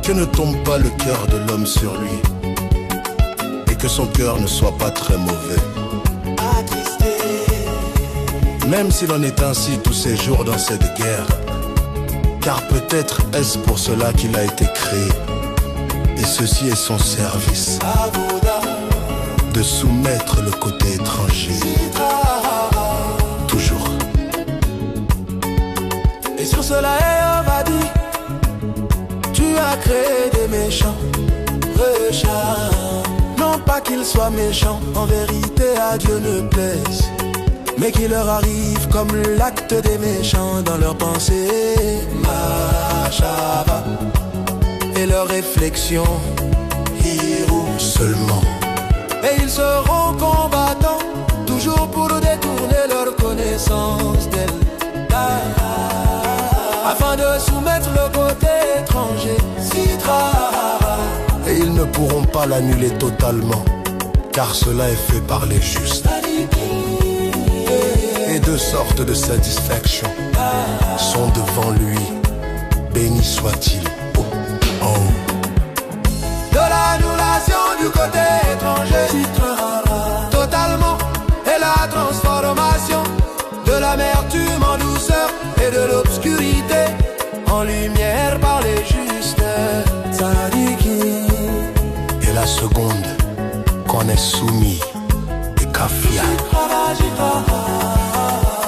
Que ne tombe pas le cœur de l'homme sur lui, et que son cœur ne soit pas très mauvais. Même s'il en est ainsi tous ces jours dans cette guerre, car peut-être est-ce pour cela qu'il a été créé, et ceci est son service, de soumettre le côté étranger. Toujours. Et sur cela, Jéhovah dit: tu as créé des méchants, non pas qu'ils soient méchants, en vérité à Dieu ne plaise, mais qu'il leur arrive comme l'acte des méchants dans leurs pensées. Machava. Et leurs réflexions, Hirou seulement. Et ils seront combattants, toujours pour détourner leur connaissance d'elle, afin de soumettre le côté étranger, Citra. Et ils ne pourront pas l'annuler totalement, car cela est fait par les justes. Et deux sortes de satisfaction sont devant lui, béni soit-il. Oh. De l'annulation du côté étranger, totalement, et la transformation de l'amertume en douceur et de l'obscurité en lumière par les justes. Tzadiki. Et la seconde, qu'on est soumis et kafia,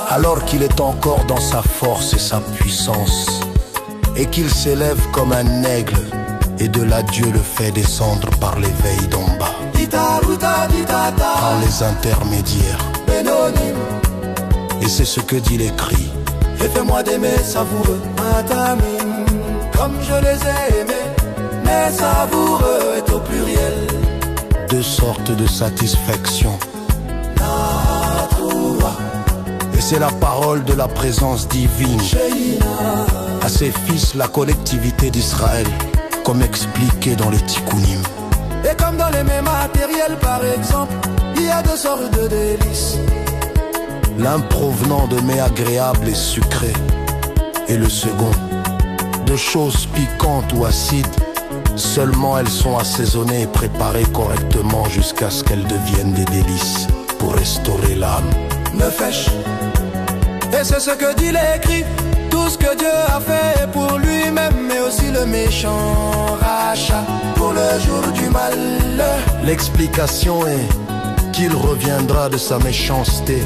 alors qu'il est encore dans sa force et sa puissance, et qu'il s'élève comme un aigle, et de là Dieu le fait descendre par les veilles d'en bas, par les intermédiaires. Et c'est ce que dit l'écrit: et fais-moi d'aimer savoureux, Matamim, comme je les ai aimés, mais savoureux est au pluriel. Deux sortes de satisfaction. Et c'est la parole de la présence divine à ses fils, la collectivité d'Israël, comme expliqué dans les Tikkunim. Et comme dans les mêmes matériels, par exemple, il y a deux sortes de délices. L'un provenant de mets agréables et sucrés, et le second de choses piquantes ou acides. Seulement elles sont assaisonnées et préparées correctement jusqu'à ce qu'elles deviennent des délices pour restaurer l'âme. Nefesh. Et c'est ce que dit l'écrit: tout ce que Dieu a fait pour lui-même, mais aussi le méchant rachat pour le jour du mal. L'explication est qu'il reviendra de sa méchanceté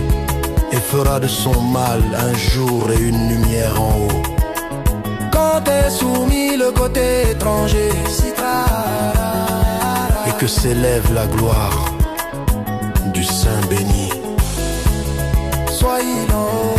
et fera de son mal un jour et une lumière en haut. Quand est soumis le côté étranger, et que s'élève la gloire du Saint béni. Sois-il en haut.